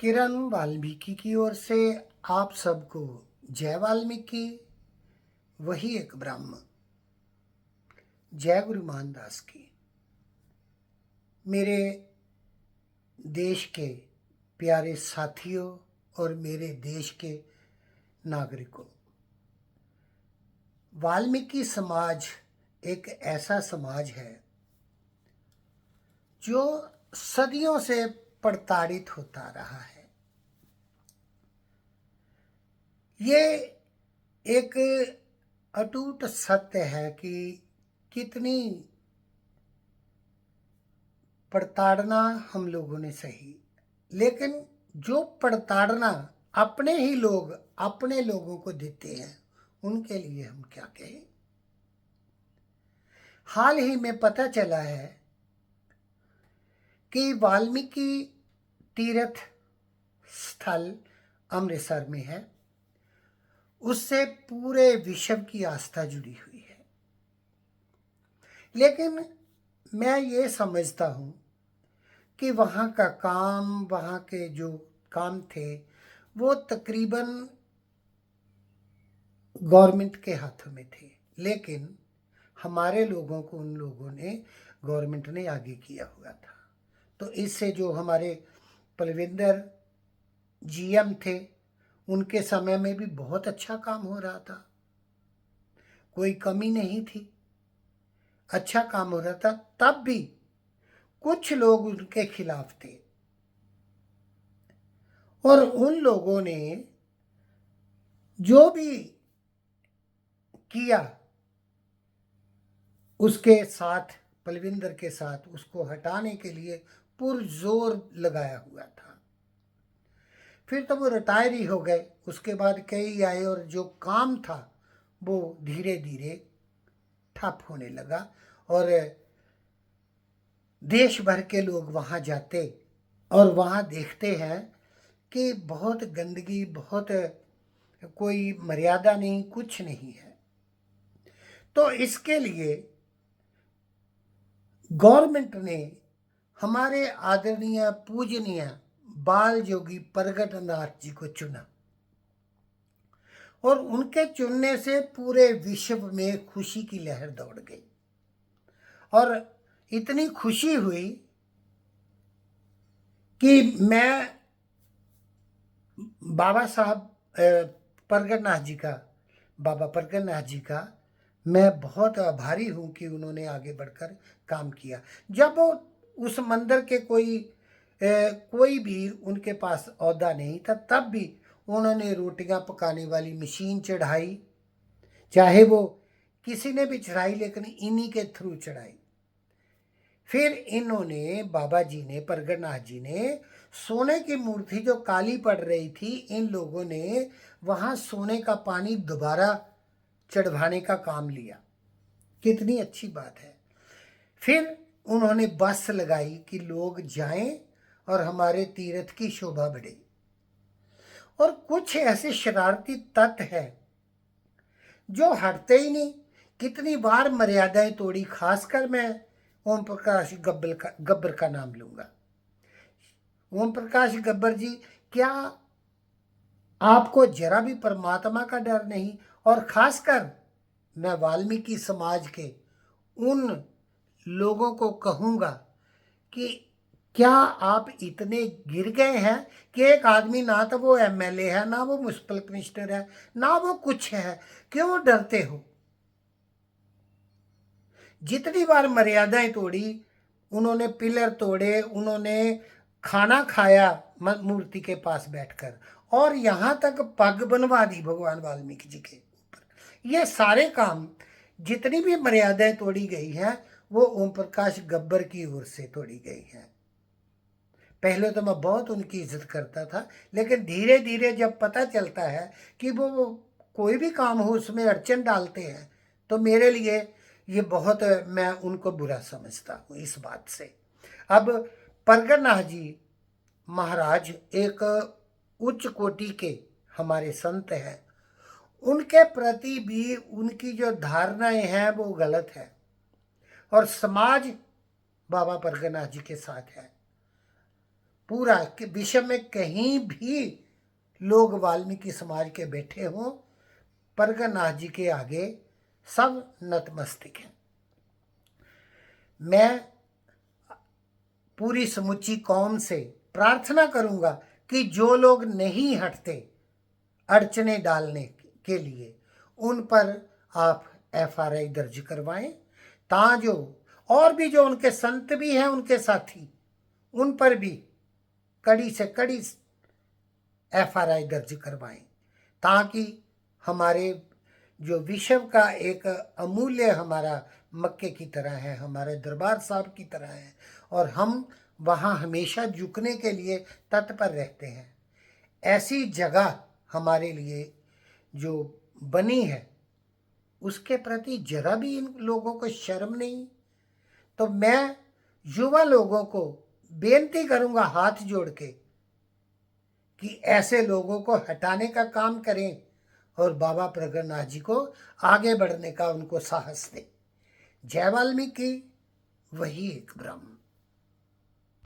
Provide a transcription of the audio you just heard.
किरण वाल्मीकि की ओर से आप सबको जय वाल्मीकि। वही एक ब्रह्म। जय गुरु मानदास की। मेरे देश के प्यारे साथियों और मेरे देश के नागरिकों, वाल्मीकि समाज एक ऐसा समाज है जो सदियों से प्रताड़ित होता रहा है। ये एक अटूट सत्य है कि कितनी प्रताड़ना हम लोगों ने सही, लेकिन जो प्रताड़ना अपने ही लोग अपने लोगों को देते हैं उनके लिए हम क्या कहें। हाल ही में पता चला है कि वाल्मीकि तीर्थ स्थल अमृतसर में है, उससे पूरे विश्व की आस्था जुड़ी हुई है। लेकिन मैं ये समझता हूँ कि वहाँ का काम, वहाँ के जो काम थे वो तकरीबन गवर्नमेंट के हाथों में थे, लेकिन हमारे लोगों को उन लोगों ने गवर्नमेंट ने आगे किया हुआ था। तो इससे जो हमारे पलविंदर जीएम थे उनके समय में भी बहुत अच्छा काम हो रहा था, कोई कमी नहीं थी, अच्छा काम हो रहा था। तब भी कुछ लोग उनके खिलाफ थे और उन लोगों ने जो भी किया उसके साथ, पलविंदर के साथ, उसको हटाने के लिए पुरजोर लगाया हुआ था। फिर तो वो रिटायर ही हो गए, उसके बाद कई आए और जो काम था वो धीरे धीरे ठप होने लगा और देश भर के लोग वहाँ जाते और वहाँ देखते हैं कि बहुत गंदगी, बहुत कोई मर्यादा नहीं, कुछ नहीं है। तो इसके लिए गवर्नमेंट ने हमारे आदरणीय पूजनीय बाल योगी प्रगट नाथ जी को चुना और उनके चुनने से पूरे विश्व में खुशी की लहर दौड़ गई और इतनी खुशी हुई कि मैं बाबा साहब प्रगट नाथ जी का, बाबा प्रगट नाथ जी का मैं बहुत आभारी हूँ कि उन्होंने आगे बढ़कर काम किया। जब वो उस मंदिर के कोई भी उनके पास औहदा नहीं था, तब भी उन्होंने रोटियां पकाने वाली मशीन चढ़ाई, चाहे वो किसी ने भी चढ़ाई, लेकिन इन्हीं के थ्रू चढ़ाई। फिर इन्होंने, बाबा जी ने, प्रगट नाथ जी ने, सोने की मूर्ति जो काली पड़ रही थी, इन लोगों ने वहाँ सोने का पानी दोबारा चढ़वाने का काम लिया। कितनी अच्छी बात है। फिर उन्होंने बस लगाई कि लोग जाएं और हमारे तीर्थ की शोभा बढ़े। और कुछ ऐसे शरारती तत्व हैं जो हटते ही नहीं। कितनी बार मर्यादाएं तोड़ी, खासकर मैं ओम प्रकाश गब्बर का नाम लूंगा। ओम प्रकाश गब्बर जी, क्या आपको जरा भी परमात्मा का डर नहीं? और खासकर मैं वाल्मीकि समाज के उन लोगों को कहूँगा कि क्या आप इतने गिर गए हैं कि एक आदमी, ना तो वो एमएलए है, ना वो म्युनिसिपल कमिश्नर है, ना वो कुछ है, क्यों डरते हो? जितनी बार मर्यादाएं तोड़ी उन्होंने, पिलर तोड़े, उन्होंने खाना खाया मूर्ति के पास बैठकर, और यहाँ तक पग बनवा दी भगवान वाल्मीकि जी के ऊपर। ये सारे काम, जितनी भी मर्यादाएं तोड़ी गई हैं, वो ओम प्रकाश गब्बर की ओर से तोड़ी गई हैं। पहले तो मैं बहुत उनकी इज्जत करता था, लेकिन धीरे धीरे जब पता चलता है कि वो कोई भी काम हो उसमें अड़चन डालते हैं, तो मेरे लिए ये बहुत, मैं उनको बुरा समझता हूँ इस बात से। अब प्रगट नाथ जी महाराज एक उच्च कोटि के हमारे संत हैं, उनके प्रति भी उनकी जो धारणाएं हैं वो गलत है और समाज बाबा प्रगट नाथ जी के साथ है। पूरा कि विश्व में कहीं भी लोग वाल्मीकि समाज के बैठे हों, प्रगटनाथ जी के आगे सब नतमस्तक हैं। मैं पूरी समूची कौम से प्रार्थना करूंगा कि जो लोग नहीं हटते अड़चने डालने के लिए, उन पर आप एफआरआई दर्ज करवाएं, ताजो और भी जो उनके संत भी हैं, उनके साथी, उन पर भी कड़ी से कड़ी एफआरआई दर्ज करवाएं, ताकि हमारे जो विश्व का एक अमूल्य हमारा मक्के की तरह है, हमारे दरबार साहब की तरह है, और हम वहाँ हमेशा झुकने के लिए तत्पर रहते हैं। ऐसी जगह हमारे लिए जो बनी है, उसके प्रति जरा भी इन लोगों को शर्म नहीं। तो मैं युवा लोगों को बेनती करूंगा हाथ जोड़ के कि ऐसे लोगों को हटाने का काम करें और बाबा प्रगटनाथ जी को आगे बढ़ने का उनको साहस दें। जय वाल्मीकि, वही एक ब्रह्म।